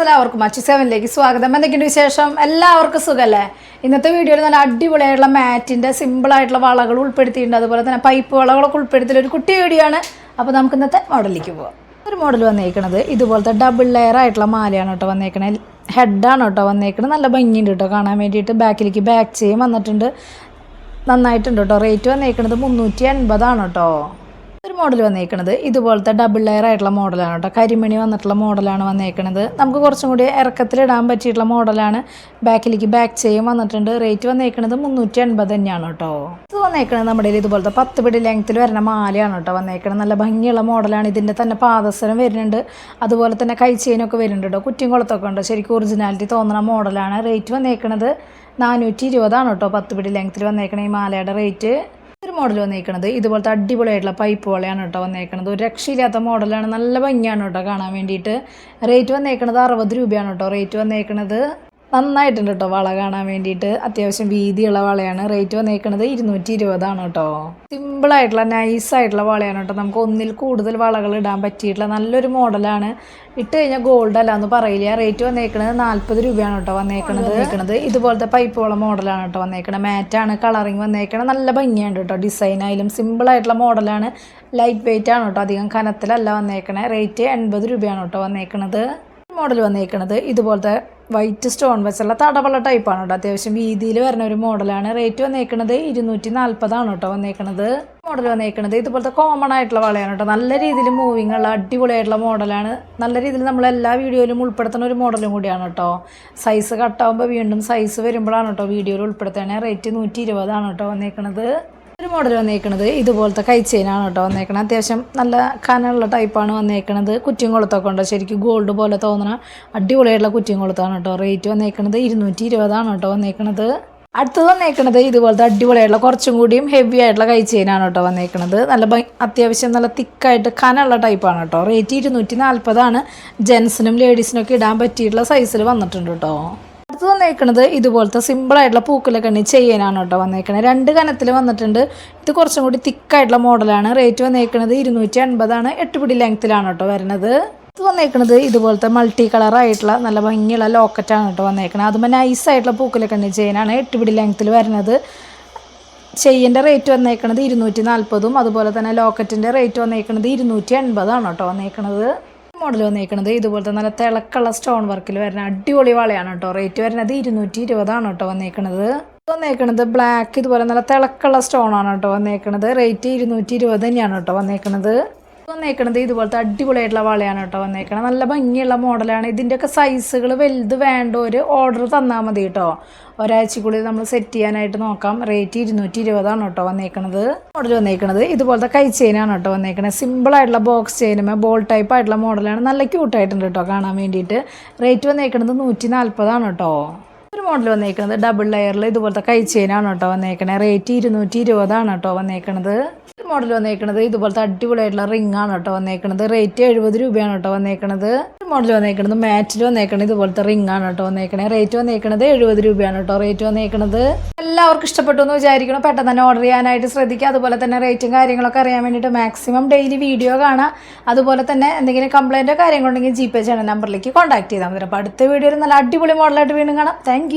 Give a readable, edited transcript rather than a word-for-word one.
എല്ലാവർക്കും മച്ചു സെവനിലേക്ക് സ്വാഗതം. എന്തൊക്കെയുണ്ട് വിശേഷം? എല്ലാവർക്കും സുഖമല്ലേ? ഇന്നത്തെ വീഡിയോയിൽ നല്ല അടിപൊളിയായിട്ടുള്ള മാറ്റിൻ്റെ സിമ്പിളായിട്ടുള്ള വളകൾ ഉൾപ്പെടുത്തിയിട്ടുണ്ട്. അതുപോലെ തന്നെ പൈപ്പ് വളകളൊക്കെ ഉൾപ്പെടുത്തിയ ഒരു കുട്ടി വീഡിയോ ആണ്. അപ്പോൾ നമുക്ക് ഇന്നത്തെ മോഡലിലേക്ക് പോകാം. ഒരു മോഡൽ വന്നേക്കണത് ഇതുപോലത്തെ ഡബിൾ ലെയർ ആയിട്ടുള്ള മാലയാണ് കേട്ടോ വന്നേക്കണേ. ഹെഡാണ് കേട്ടോ വന്നേക്കണത്. നല്ല ഭംഗിയുണ്ട് കേട്ടോ കാണാൻ വേണ്ടിയിട്ട്. ബാക്കിലേക്ക് ബാക്ക് ചെയിൻ വന്നിട്ടുണ്ട്. നന്നായിട്ടുണ്ട് കേട്ടോ. റേറ്റ് വന്നേക്കണത് 380 കേട്ടോ. ഒരു മോഡൽ വന്നേക്കണത് ഇതുപോലത്തെ ഡബിൾ ലെയർ ആയിട്ടുള്ള മോഡലാണ് കേട്ടോ. കരിമണി വന്നിട്ടുള്ള മോഡലാണ് വന്നേക്കണത്. നമുക്ക് കുറച്ചും കൂടി ഇറക്കത്തിലിടാൻ പറ്റിയിട്ടുള്ള മോഡലാണ്. ബാക്കിലേക്ക് ബാക്ക് ചെയിൻ വന്നിട്ടുണ്ട്. റേറ്റ് വന്നേക്കണത് 380 തന്നെയാണ് കേട്ടോ. ഇത് വന്നേക്കണത് നമ്മുടെ ഇതുപോലത്തെ 10 പിടി ലെങ്ത്തിൽ വരുന്ന മാലയാണ് കേട്ടോ വന്നേക്കണത്. നല്ല ഭംഗിയുള്ള മോഡലാണ്. ഇതിൻ്റെ തന്നെ പാദസരം വരുന്നുണ്ട്. അതുപോലെ തന്നെ കൈ ചെയിനൊക്കെ വരുന്നുണ്ട് കേട്ടോ. കുറ്റിയും കുളത്തൊക്കെ ഉണ്ട്. ശരിക്കും ഒറിജിനാലിറ്റി തോന്നുന്ന മോഡലാണ്. റേറ്റ് വന്നേക്കണത് 420 കേട്ടോ. 10 പിടി ലെങ്ത്തിൽ വന്നേക്കണ ഈ മാലയുടെ റേറ്റ്. ഒരു മോഡൽ വന്നേക്കണത് ഇതുപോലത്തെ അടിപൊളിയായിട്ടുള്ള പൈപ്പ് വളയാണ് കേട്ടോ വന്നേക്കണത്. ഒരു രക്ഷയില്ലാത്ത മോഡലാണ്. നല്ല ഭംഗിയാണ് കേട്ടോ കാണാൻ വേണ്ടിയിട്ട്. റേറ്റ് വന്നേക്കണത് 60 രൂപയാണ് കേട്ടോ. റേറ്റ് വന്നേക്കണത് നന്നായിട്ടുണ്ട് കേട്ടോ വള കാണാൻ വേണ്ടിയിട്ട്. അത്യാവശ്യം വീതിയുള്ള വളയാണ്. റേറ്റ് വന്നേക്കണത് 220 കേട്ടോ. സിമ്പിളായിട്ടുള്ള നൈസായിട്ടുള്ള വളയാണ് കേട്ടോ. നമുക്ക് ഒന്നിൽ കൂടുതൽ വളകൾ ഇടാൻ പറ്റിയിട്ടുള്ള നല്ലൊരു മോഡലാണ്. ഇട്ട് കഴിഞ്ഞാൽ ഗോൾഡ് അല്ല എന്ന് പറയില്ല. റേറ്റ് വന്നേക്കണത് 40 രൂപയാണ് കേട്ടോ വന്നേക്കണത്. ഇതുപോലത്തെ പൈപ്പ് വള മോഡലാണ് കേട്ടോ വന്നേക്കണത്. മാറ്റാണ് കളറിങ് വന്നേക്കണത്. നല്ല ഭംഗിയാണ് കേട്ടോ. ഡിസൈനായാലും സിമ്പിളായിട്ടുള്ള മോഡലാണ്. ലൈറ്റ് വെയിറ്റ് ആണ് കേട്ടോ. അധികം കനത്തിലല്ല വന്നേക്കണേ. റേറ്റ് 80 രൂപയാണ് കേട്ടോ വന്നേക്കണത്. മോഡൽ വന്നേക്കണത് ഇതുപോലത്തെ വൈറ്റ് സ്റ്റോൺ വെച്ചുള്ള തടവള ടൈപ്പാണ് കേട്ടോ. അത്യാവശ്യം വീതിയിൽ വരുന്ന ഒരു മോഡലാണ്. റേറ്റ് വന്നേക്കണത് 240 കേട്ടോ വന്നേക്കണത്. മോഡൽ വന്നേക്കണത് ഇതുപോലത്തെ കോമൺ ആയിട്ടുള്ള വളയാണ് കേട്ടോ. നല്ല രീതിയിൽ മൂവിങ് ഉള്ള അടിപൊളിയായിട്ടുള്ള മോഡലാണ്. നല്ല രീതിയിൽ നമ്മൾ എല്ലാ വീഡിയോയിലും ഉൾപ്പെടുത്തുന്ന ഒരു മോഡലും കൂടിയാണ് കേട്ടോ. സൈസ് കട്ടാവുമ്പോൾ വീണ്ടും സൈസ് വരുമ്പോഴാണ് കേട്ടോ വീഡിയോയിൽ ഉൾപ്പെടുത്തണേ. റേറ്റ് 120 കേട്ടോ വന്നേക്കണത്. ഒരു മോഡൽ വന്നേക്കണത് ഇതുപോലത്തെ കൈ ചെയിനാണ് കേട്ടോ വന്നേക്കണത്. അത്യാവശ്യം നല്ല കനമുള്ള ടൈപ്പാണ് വന്നേക്കണത്. കുറ്റിയും കൊളുത്തൊക്കെ ഉണ്ടോ. ശരിക്കും ഗോൾഡ് പോലെ തോന്നുന്ന അടിപൊളിയായിട്ടുള്ള കുറ്റിയും കൊളുത്താണ് കേട്ടോ. റേറ്റ് വന്നേക്കണത് 220 കേട്ടോ വന്നേക്കണത്. അടുത്തത് വന്നേക്കണത് ഇതുപോലത്തെ അടിപൊളിയായിട്ടുള്ള കുറച്ചും കൂടിയും ഹെവി ആയിട്ടുള്ള കൈ ചെയിനാണ് കേട്ടോ വന്നേക്കണത്. നല്ല അത്യാവശ്യം നല്ല തിക്കായിട്ട് കനമുള്ള ടൈപ്പാണ് കേട്ടോ. റേറ്റ് 240. ജെൻസിനും ലേഡീസിനൊക്കെ ഇടാൻ പറ്റിയിട്ടുള്ള സൈസിൽ വന്നിട്ടുണ്ട് കേട്ടോ. അടുത്ത് വന്നേക്കണത് ഇതുപോലത്തെ സിമ്പിളായിട്ടുള്ള പൂക്കലൊക്കെ ചെയ്യാനാണ് കേട്ടോ വന്നേക്കണത്. 2 കനത്തിൽ വന്നിട്ടുണ്ട്. ഇത് കുറച്ചും കൂടി തിക്കായിട്ടുള്ള മോഡലാണ്. റേറ്റ് വന്നേക്കണത് 280. 8 പിടി ലെങ്ത്തിലാണ് കേട്ടോ വരുന്നത്. ഇത് വന്നേക്കണത് ഇതുപോലത്തെ മൾട്ടി കളറായിട്ടുള്ള നല്ല ഭംഗിയുള്ള ലോക്കറ്റാണ് കേട്ടോ വന്നേക്കണത്. അതുമ്പോൾ നൈസായിട്ടുള്ള പൂക്കലൊക്കെ ചെയ്യാനാണ് 8 പിടി ലെങ്ത്തിൽ വരുന്നത്. ചെയിൻ്റെ റേറ്റ് വന്നേക്കണത് 240. അതുപോലെ തന്നെ ലോക്കറ്റിൻ്റെ റേറ്റ് വന്നേക്കണത് 280 കേട്ടോ വന്നേക്കണത്. മോഡൽ വന്നേക്കണത് ഇതുപോലത്തെ നല്ല തിളക്കുള്ള സ്റ്റോൺ വർക്കിൽ വരുന്ന അടിപൊളി വളയാണ് കേട്ടോ. റേറ്റ് വരുന്നത് 220 കേട്ടോ വന്നേക്കണത്. ബ്ലാക്ക് ഇതുപോലെ നല്ല തിളക്കുള്ള സ്റ്റോൺ ആണ് കേട്ടോ വന്നേക്കണത്. റേറ്റ് 220 തന്നെയാണ് കേട്ടോ വന്നേക്കണത്. ഇതുപോലത്തെ അടിപൊളിയായിട്ടുള്ള വളയാണ് കേട്ടോ വന്നേക്കണത്. നല്ല ഭംഗിയുള്ള മോഡലാണ്. ഇതിൻ്റെയൊക്കെ സൈസുകൾ വലുത് വേണ്ടവർ ഓർഡർ തന്നാൽ മതി കേട്ടോ. ഒരാഴ്ചക്കുള്ളിൽ നമ്മൾ സെറ്റ് ചെയ്യാനായിട്ട് നോക്കാം. റേറ്റ് 220 കേട്ടോ വന്നേക്കണത്. മോഡൽ വന്നേക്കണത് ഇതുപോലത്തെ കൈ ചെയിനാണ് കേട്ടോ വന്നേക്കണത്. സിമ്പിളായിട്ടുള്ള ബോക്സ് ചെയിനുമേ ബോൾ ടൈപ്പ് ആയിട്ടുള്ള മോഡലാണ്. നല്ല ക്യൂട്ടായിട്ടുണ്ട് കേട്ടോ കാണാൻ വേണ്ടിയിട്ട്. റേറ്റ് വന്നേക്കണത് 140 കേട്ടോ. ഒരു മോഡൽ വന്നേക്കണത് ഡബിൾ ലെയറിൽ ഇതുപോലത്തെ കൈ ചെയിനാണ് കേട്ടോ വന്നേക്കണത്. റേറ്റ് 220 കേട്ടോ വന്നേക്കണത്. മോഡൽ വന്നേക്കണത് ഇതുപോലത്തെ അടിപൊളിയായിട്ടുള്ള റിംഗ് ആണ് കേട്ടോ വന്നേക്കണത്. റേറ്റ് 70 രൂപയാണ് കേട്ടോ വന്നേക്കണത്. മോഡൽ വന്നേക്കണത് മാറ്റിൽ വന്നേക്കണത് ഇതുപോലത്തെ റിംഗ് ആണ് കേട്ടോ വന്നേക്കണത്. റേറ്റ് വന്നേക്കണത് 70 രൂപയാണ് കേട്ടോ റേറ്റ് വന്നേക്കണത്. എല്ലാവർക്കും ഇഷ്ടപ്പെട്ടു എന്ന് വിചാരിക്കണം. പെട്ടെന്ന് തന്നെ ഓർഡർ ചെയ്യാനായിട്ട് ശ്രദ്ധിക്കുക. അതുപോലെ തന്നെ റേറ്റും കാര്യങ്ങളൊക്കെ അറിയാൻ വേണ്ടിയിട്ട് മാക്സിമം ഡെയിലി വീഡിയോ കാണാം. അതുപോലെ തന്നെ എന്തെങ്കിലും കംപ്ലൈൻറ്റോ കാര്യങ്ങളുണ്ടെങ്കിൽ GPay ചെയ്യുന്ന നമ്പറിലേക്ക് കോൺടാക്ട് ചെയ്താൽ മതി. അപ്പോൾ അടുത്ത വീഡിയോയിൽ നല്ല അടിപൊളി മോഡലായിട്ട് വീണ്ടും കാണാം. താങ്ക്